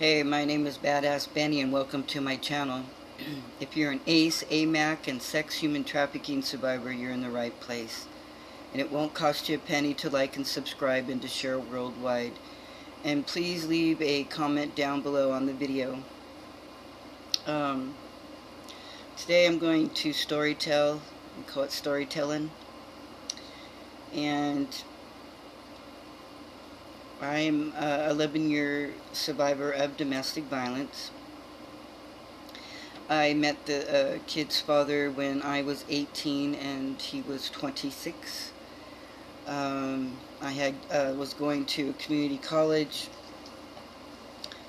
Hey, my name is Badass Benny and welcome to my channel. If you're an ACE, AMAC, and sex human trafficking survivor, you're in the right place. And it won't cost you a penny to like and subscribe and to share worldwide. And please leave a comment down below on the video. Um, Today I'm going to storytell, we call it storytelling. And I'm a 11-year survivor of domestic violence. I met the kid's father when I was 18 and he was 26. I was going to community college.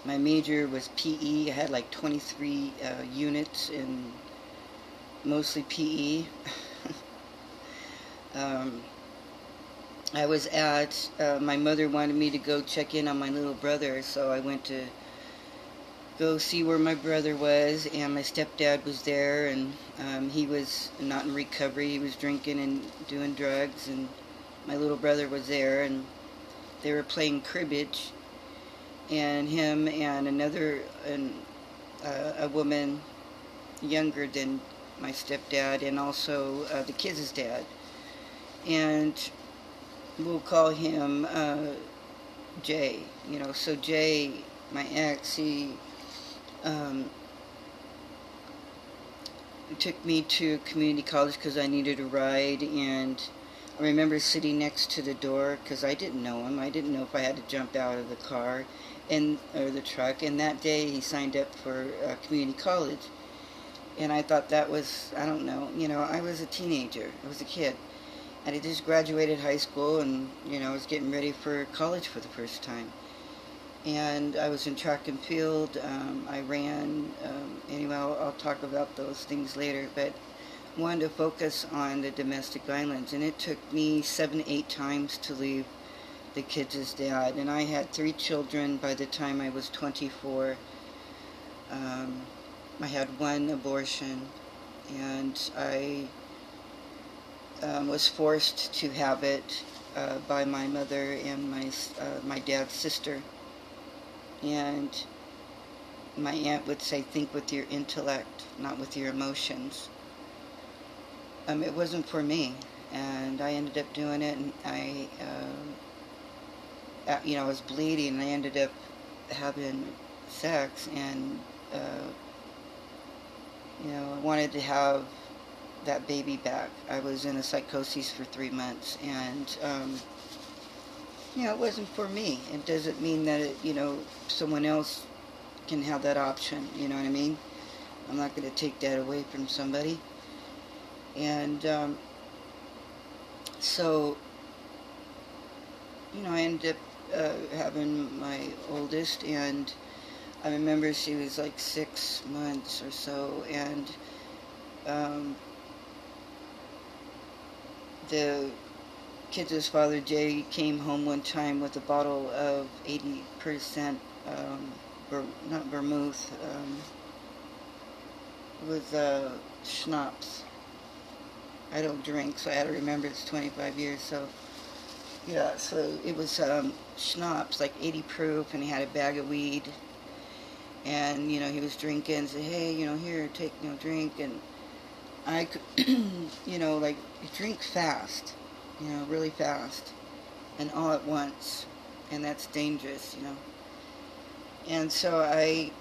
My major was PE. I had like 23 units in mostly PE. I was at, my mother wanted me to go check in on my little brother, so I went to go see where my brother was, and my stepdad was there, and he was not in recovery. He was drinking and doing drugs, and my little brother was there, and they were playing cribbage, and him and a woman younger than my stepdad, and also the kids' dad, and we'll call him Jay. So Jay, my ex, he took me to community college because I needed a ride, and I remember sitting next to the door because I didn't know him. I didn't know if I had to jump out of the car or the truck, and that day he signed up for community college, and I thought that was, I don't know, I was a teenager. I was a kid. And I just graduated high school, and I was getting ready for college for the first time. And I was in track and field. I ran. Anyway, I'll talk about those things later. But I wanted to focus on the domestic violence, and it took me 7-8 times to leave the kids' dad. And I had 3 children by the time I was 24. I had 1 abortion, and I was forced to have it by my mother and my dad's sister. And my aunt would say, think with your intellect, not with your emotions. It wasn't for me, and I ended up doing it, and I was bleeding, and I ended up having sex, and I wanted to have that baby back. I was in a psychosis for 3 months, and it wasn't for me. It doesn't mean that someone else can have that option. You know what I mean? I'm not going to take that away from somebody. And so I ended up having my oldest, and I remember she was like 6 months or so, and the kids' father, Jay, came home one time with a bottle of 80%, not vermouth, it was schnapps. I don't drink, so I had to remember it's 25 years, so, yeah, so it was schnapps, like 80 proof, and he had a bag of weed, and, he was drinking, and said, hey, here, take, drink, and I could, like, you drink fast, really fast, and all at once, and that's dangerous, And so I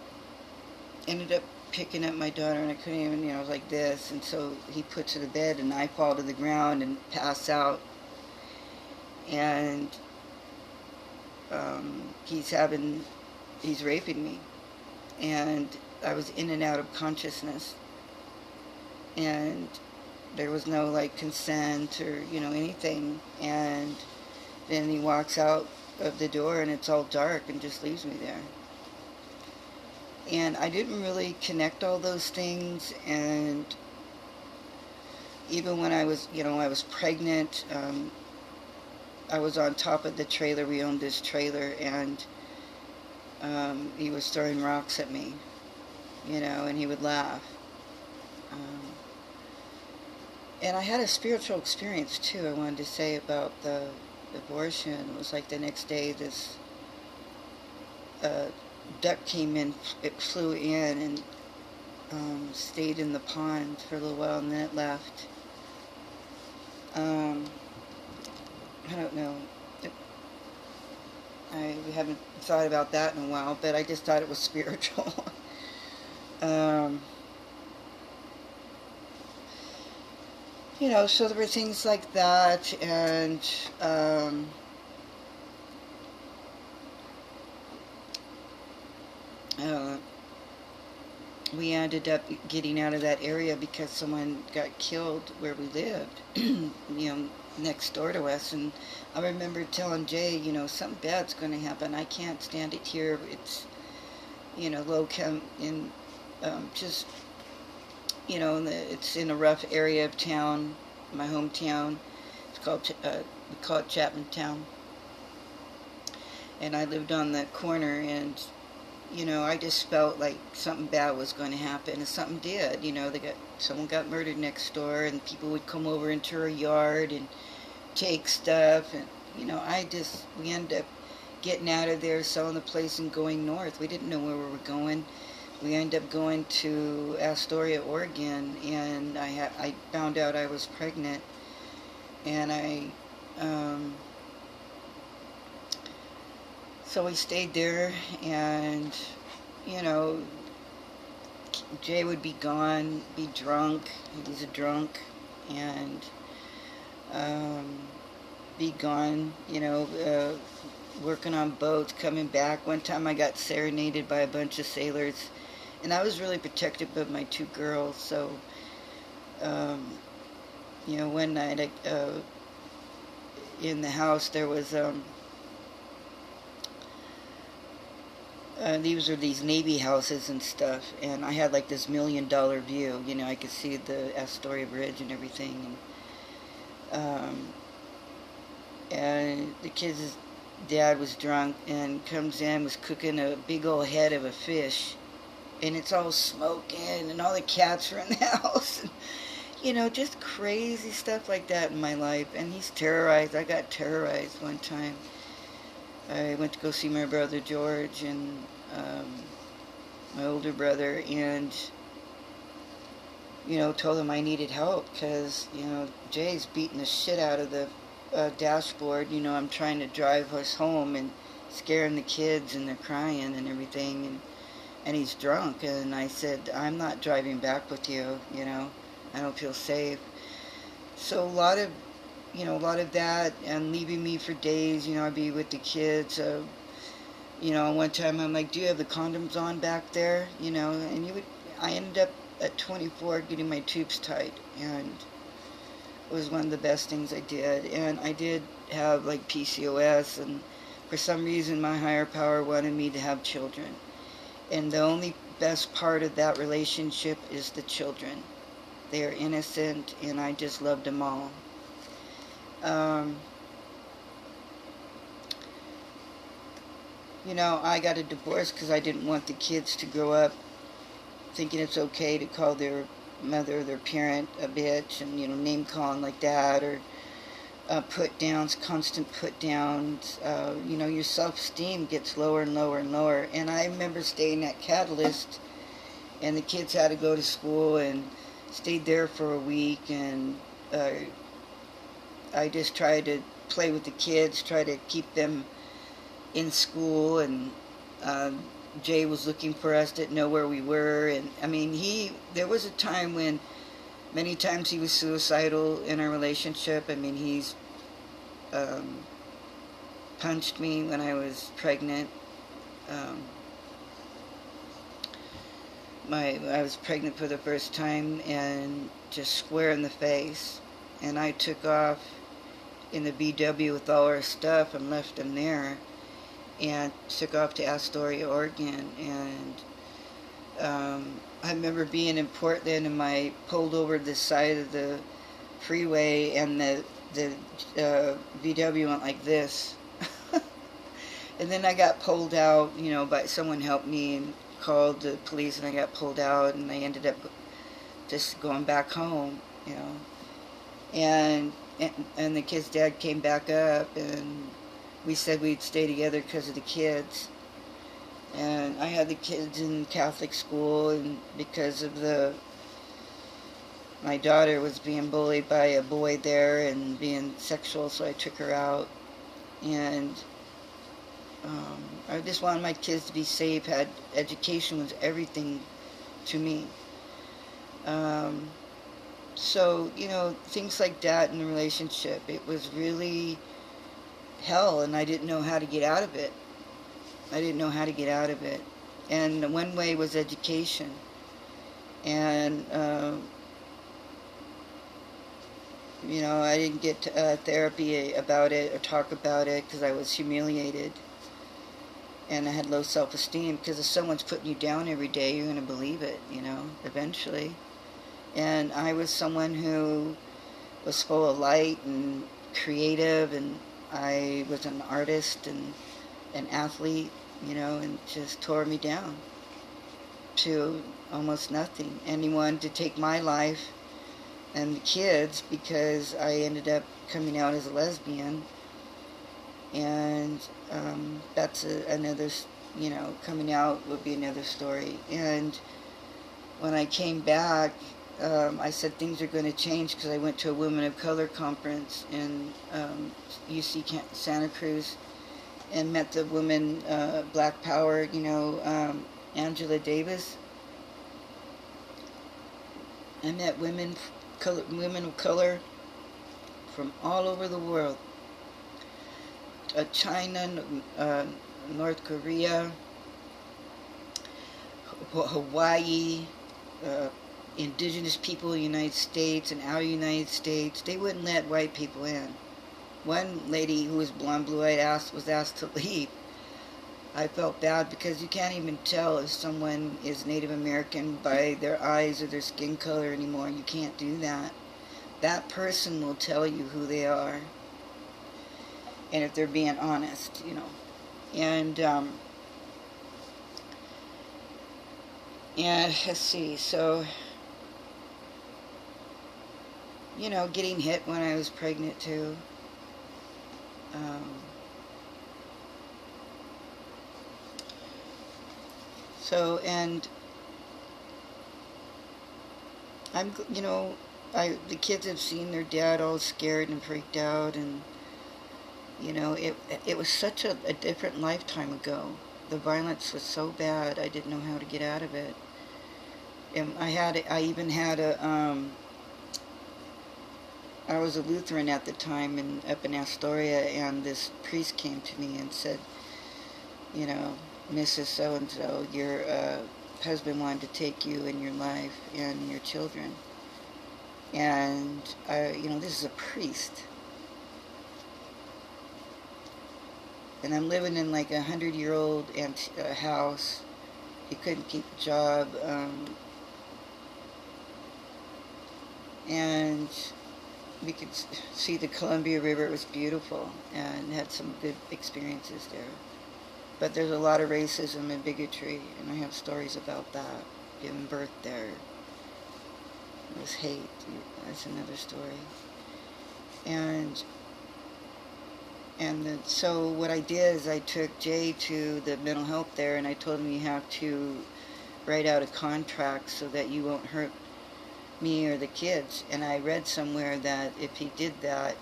ended up picking up my daughter, and I couldn't even, I was like this, and so he puts her to bed, and I fall to the ground and pass out, and he's raping me, and I was in and out of consciousness, and there was no like consent or anything, and then he walks out of the door and it's all dark and just leaves me there. And I didn't really connect all those things, and even when I was I was pregnant, I was on top of the trailer. We owned this trailer, and he was throwing rocks at me, and he would laugh. And I had a spiritual experience too, I wanted to say, about the abortion. It was like the next day, this duck came in, it flew in and stayed in the pond for a little while, and then it left. I don't know. I haven't thought about that in a while, but I just thought it was spiritual. um, so there were things like that, and we ended up getting out of that area because someone got killed where we lived, next door to us. And I remember telling Jay, something bad's going to happen. I can't stand it here. It's, low chem in, just, it's in a rough area of town, my hometown. It's called, we call it Chapman Town. And I lived on the corner, and I just felt like something bad was going to happen, and something did. Someone got murdered next door, and people would come over into her yard and take stuff, and we ended up getting out of there, selling the place, and going north. We didn't know where we were going. We ended up going to Astoria, Oregon, and I found out I was pregnant, and so we stayed there, and, Jay would be gone, be drunk. He's a drunk, and be gone, working on boats, coming back. One time I got serenaded by a bunch of sailors, and I was really protective of my two girls, so, one night in the house there was, these are these Navy houses and stuff, and I had like this $1 million view. I could see the Astoria Bridge and everything, and the kid's dad was drunk and comes in, was cooking a big old head of a fish, and it's all smoking, and all the cats are in the house, and, just crazy stuff like that in my life. And he's terrorized. I got terrorized one time. I went to go see my brother George and my older brother, and told him I needed help because Jay's beating the shit out of the dashboard. I'm trying to drive us home and scaring the kids, and they're crying and everything, and he's drunk. And I said, I'm not driving back with you. I don't feel safe. So a lot of that, and leaving me for days. I'd be with the kids. One time I'm like, do you have the condoms on back there? And I ended up at 24 getting my tubes tied, and it was one of the best things I did. And I did have like PCOS, and for some reason my higher power wanted me to have children. And the only best part of that relationship is the children. They are innocent, and I just loved them all. I got a divorce because I didn't want the kids to grow up thinking it's okay to call their mother, their parent, a bitch, and, name calling like that, or put downs, constant put downs. Your self-esteem gets lower and lower and lower. And I remember staying at Catalyst, and the kids had to go to school, and stayed there for a week, and I just tried to play with the kids, try to keep them in school, and Jay was looking for us, didn't know where we were, and there was a time when many times he was suicidal in our relationship. He's punched me when I was pregnant. I was pregnant for the first time, and just square in the face, and I took off in the VW with all our stuff and left him there, and took off to Astoria, Oregon. And I remember being in Portland, and I pulled over the side of the freeway, and the VW went like this. And then I got pulled out, but someone helped me and called the police, and I got pulled out, and I ended up just going back home, And the kid's dad came back up, and we said we'd stay together because of the kids. And I had the kids in Catholic school, and because of my daughter was being bullied by a boy there and being sexual, so I took her out. And I just wanted my kids to be safe. Education was everything to me. So, things like that in the relationship, it was really hell, and I didn't know how to get out of it. And one way was education. And, I didn't get therapy about it or talk about it because I was humiliated. And I had low self-esteem, because if someone's putting you down every day, you're going to believe it, eventually. And I was someone who was full of light and creative, and I was an artist and an athlete, and it just tore me down to almost nothing. And he wanted to take my life and the kids, because I ended up coming out as a lesbian. And that's another, coming out would be another story. And when I came back, I said things are going to change, because I went to a Women of Color conference in UC Santa Cruz and met the women, Black Power, Angela Davis. I met women of color from all over the world. China, North Korea, Hawaii, indigenous people in the United States and out of the United States. They wouldn't let white people in. One lady who was blonde, blue-eyed, was asked to leave. I felt bad, because you can't even tell if someone is Native American by their eyes or their skin color anymore. You can't do that. That person will tell you who they are, and if they're being honest, And let's see, so, getting hit when I was pregnant too. And I'm, the kids have seen their dad all scared and freaked out, and, it was such a different lifetime ago. The violence was so bad, I didn't know how to get out of it. And I even had I was a Lutheran at the time up in Astoria, and this priest came to me and said, Mrs. So-and-so, your husband wanted to take you and your life and your children. And, this is a priest. And I'm living in like 100-year-old house. He couldn't keep a job. And we could see the Columbia River. It was beautiful, and had some good experiences there. But there's a lot of racism and bigotry, and I have stories about that. Giving birth there. There's hate. That's another story. So what I did is I took Jay to the mental health there, and I told him, you have to write out a contract so that you won't hurt me or the kids. And I read somewhere that if he did that,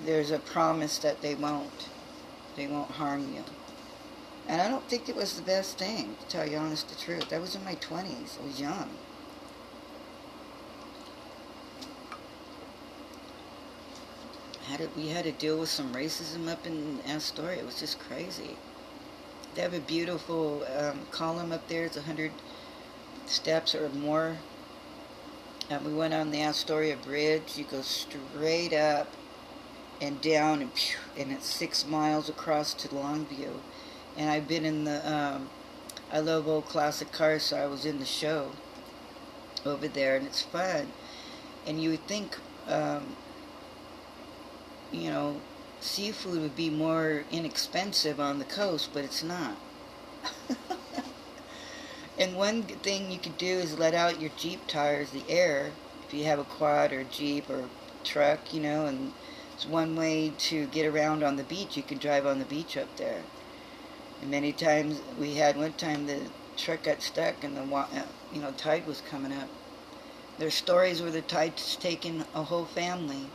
there's a promise that they won't harm you. And I don't think it was the best thing, to tell you honest the truth. I was in my 20s. I was young. We had to deal with some racism up in Astoria. It was just crazy. They have a beautiful column up there. It's 100 steps or more. We went on the Astoria Bridge. You go straight up and down, and it's 6 miles across to Longview. And I've been in the, I love old classic cars, so I was in the show over there, and it's fun. And you would think, seafood would be more inexpensive on the coast, but it's not. And one thing you could do is let out your Jeep tires, the air, if you have a quad or Jeep or truck, and It's one way to get around on the beach. You can drive on the beach up there. And many times, we had one time the truck got stuck and the tide was coming up. There's stories where the tide's taken a whole family.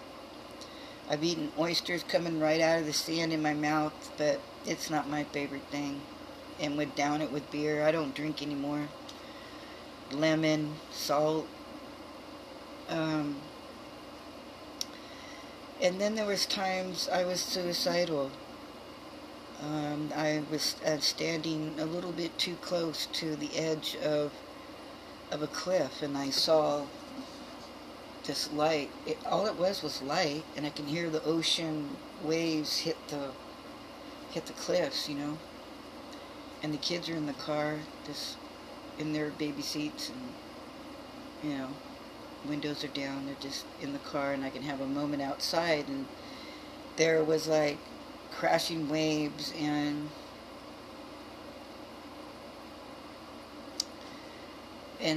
I've eaten oysters coming right out of the sand in my mouth, but it's not my favorite thing. And would down it with beer. I don't drink anymore. Lemon, salt. And then there was times I was suicidal. I was standing a little bit too close to the edge of a cliff, and I saw this light. All it was light, and I can hear the ocean waves hit the cliffs, And the kids are in the car, just in their baby seats, and windows are down. They're just in the car, and I can have a moment outside, and there was like crashing waves, and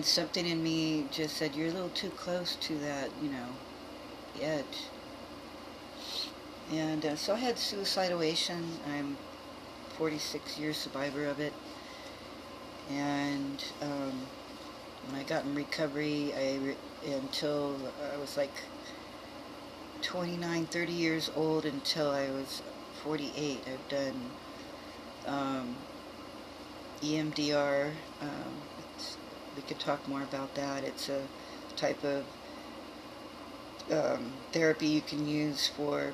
something in me just said, you're a little too close to that, the edge. And so I had suicidalation. I'm 46 year survivor of it. And when I got in recovery, until I was like 29, 30 years old, until I was 48. I've done EMDR. We could talk more about that. It's a type of therapy you can use for,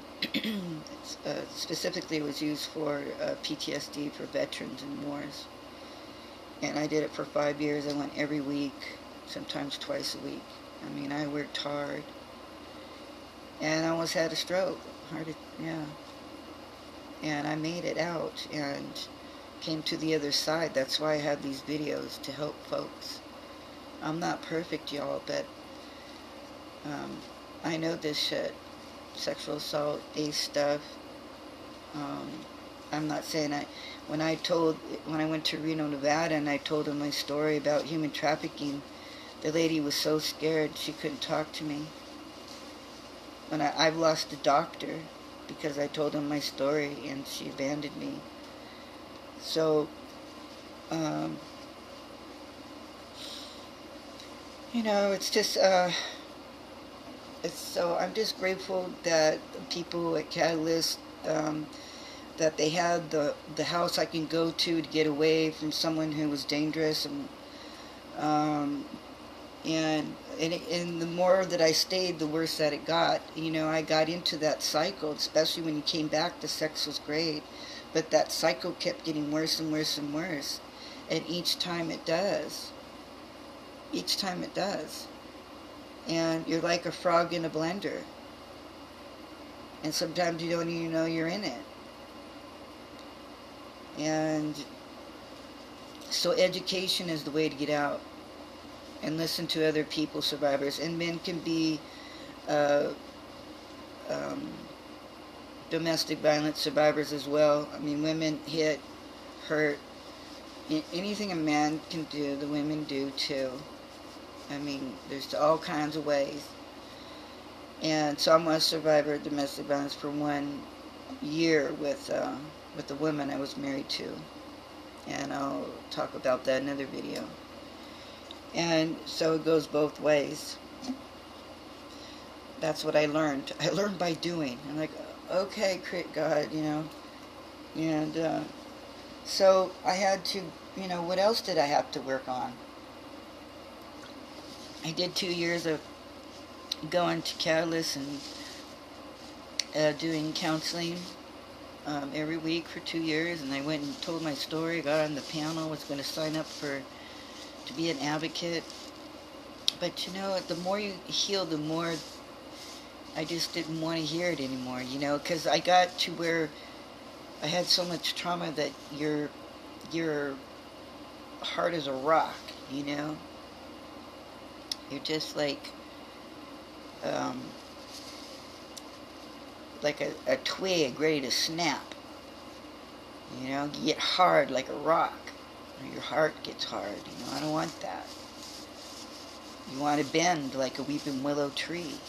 specifically it was used for PTSD for veterans in wars. And I did it for 5 years. I went every week, sometimes twice a week. I mean, I worked hard. And I almost had a stroke. And I made it out and came to the other side. That's why I have these videos, to help folks. I'm not perfect, y'all, but I know this shit. Sexual assault, ACE stuff. I'm not saying when I went to Reno, Nevada, and I told them my story about human trafficking, the lady was so scared she couldn't talk to me. When I've lost a doctor because I told him my story, and she abandoned me. So, it's just, so I'm just grateful that people at Catalyst, that they had the house I can go to get away from someone who was dangerous, and the more that I stayed, the worse that it got. I got into that cycle, especially when you came back, the sex was great, but that cycle kept getting worse and worse and worse, and each time it does. And you're like a frog in a blender, and sometimes you don't even know you're in it. And so education is the way to get out, and listen to other people, survivors. And men can be domestic violence survivors as well. I mean, women hit, hurt, anything a man can do, the women do too. I mean, there's all kinds of ways. And so I'm a survivor of domestic violence for 1 year with the woman I was married to. And I'll talk about that in another video. And so it goes both ways. That's what I learned. I learned by doing. I'm like, okay, God, And so I had to, what else did I have to work on? I did 2 years of going to Catalyst and doing counseling every week for 2 years, and I went and told my story, got on the panel, was going to sign up to be an advocate. But the more you heal, the more I just didn't want to hear it anymore, because I got to where I had so much trauma that your heart is a rock, You're just like a twig ready to snap. You get hard like a rock. Your heart gets hard. I don't want that. You want to bend like a weeping willow tree.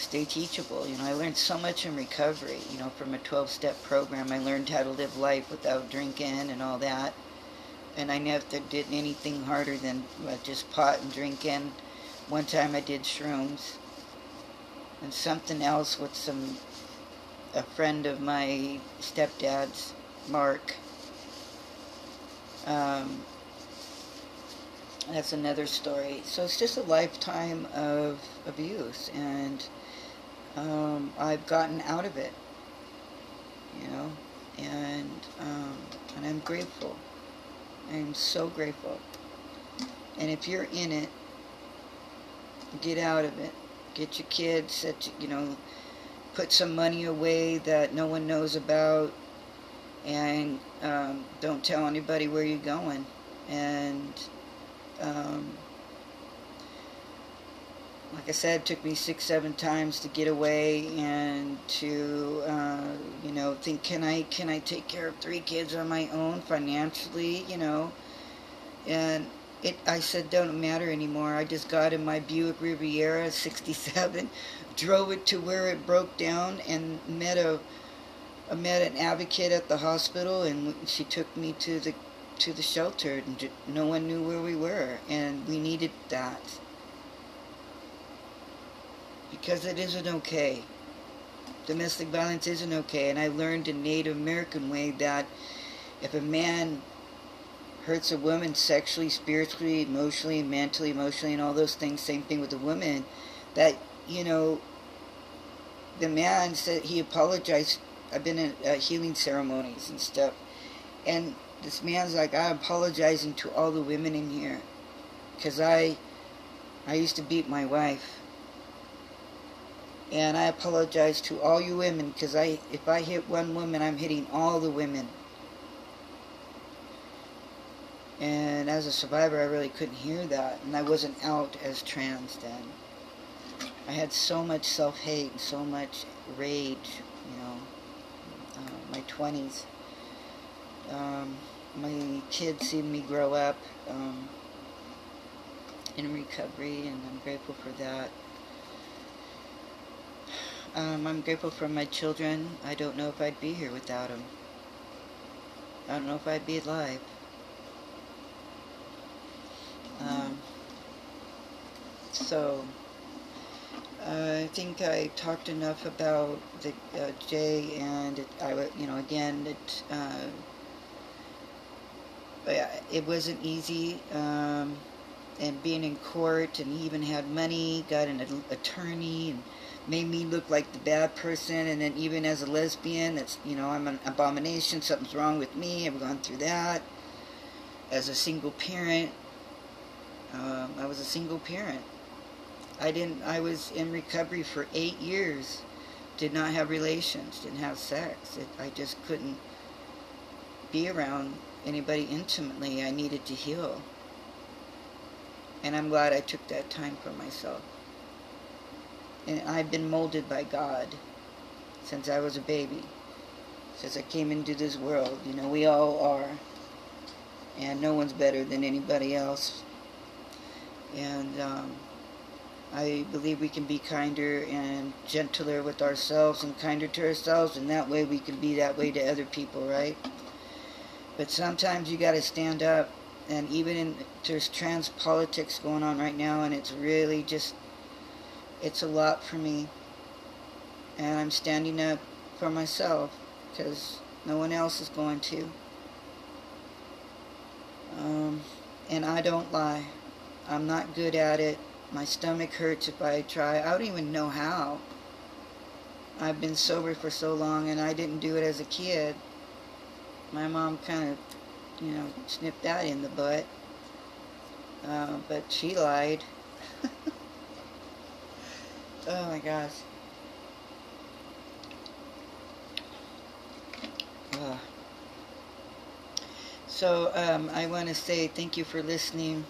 stay teachable. I learned so much in recovery, from a 12-step program. I learned how to live life without drinking and all that. And I never did anything harder than just pot and drinking. One time I did shrooms. And something else with a friend of my stepdad's, Mark. That's another story. So it's just a lifetime of abuse, and I've gotten out of it, and I'm grateful. I'm so grateful. And if you're in it, get out of it. Get your kids, put some money away that no one knows about, and don't tell anybody where you're going. And like I said, it took me 6-7 times to get away and to think, can I take care of 3 kids on my own financially, and I said, don't matter anymore. I just got in my Buick Riviera 67, drove it to where it broke down, and met an advocate at the hospital, and she took me to the shelter, and no one knew where we were, and we needed that, because it isn't okay. Domestic violence isn't okay, and I learned in Native American way that if a man hurts a woman sexually, spiritually, emotionally, mentally, emotionally, and all those things, same thing with the woman, that, the man said he apologized. I've been in healing ceremonies and stuff, and this man's like, I'm apologizing to all the women in here, because I used to beat my wife, and I apologize to all you women, because if I hit one woman, I'm hitting all the women. And as a survivor, I really couldn't hear that, and I wasn't out as trans then. I had so much self-hate and so much rage, my 20s. My kids seen me grow up in recovery, and I'm grateful for that. I'm grateful for my children. I don't know if I'd be here without them. I don't know if I'd be alive. So I think I talked enough about the Jay, and it wasn't easy, and being in court, and he even had money, got an attorney, and made me look like the bad person. And then even as a lesbian, that's, I'm an abomination, something's wrong with me. I've gone through that. As a single parent, I was a single parent. I was in recovery for 8 years, did not have relations, didn't have sex. I just couldn't be around anybody intimately. I needed to heal. And I'm glad I took that time for myself. And I've been molded by God since I was a baby, since I came into this world. We all are. And no one's better than anybody else. And I believe we can be kinder and gentler with ourselves and kinder to ourselves, and that way we can be that way to other people, right? But sometimes you got to stand up, and there's trans politics going on right now, and it's really it's a lot for me. And I'm standing up for myself, because no one else is going to. And I don't lie. I'm not good at it. My stomach hurts if I try. I don't even know how. I've been sober for so long, and I didn't do it as a kid. My mom kind of, snipped that in the butt. But she lied. Oh my gosh. So I want to say thank you for listening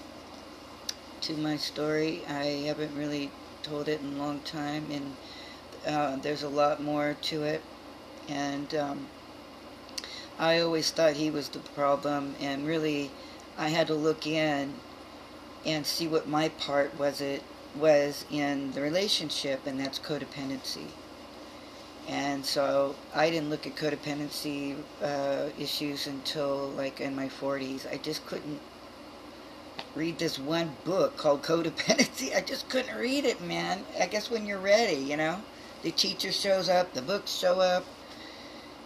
to my story. I haven't really told it in a long time, and there's a lot more to it. And I always thought he was the problem, and really I had to look in and see what my part was was in the relationship, and that's codependency. And so I didn't look at codependency issues until like in my 40s. I just couldn't read this one book called Codependency. I just couldn't read it, man. I guess when you're ready, the teacher shows up, the books show up,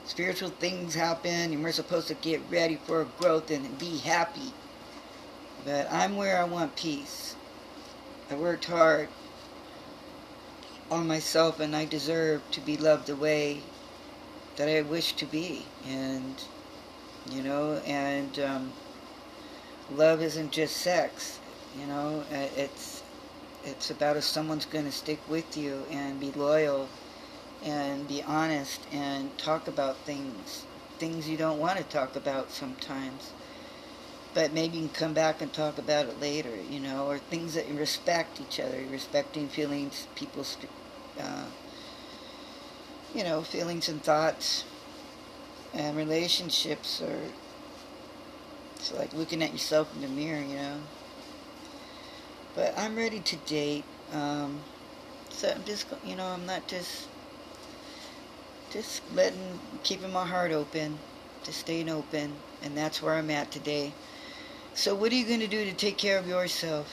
spiritual things happen, and we're supposed to get ready for growth and be happy. But I'm where I want peace. I worked hard on myself, and I deserve to be loved the way that I wish to be. And love isn't just sex. It's about if someone's going to stick with you and be loyal and be honest and talk about things you don't want to talk about sometimes, but maybe you can come back and talk about it later, or things that you respect each other, respecting feelings, people's, feelings and thoughts, and relationships are, it's like looking at yourself in the mirror. But I'm ready to date, so I'm just, I'm not just keeping my heart open, just staying open, and that's where I'm at today. So what are you going to do to take care of yourself?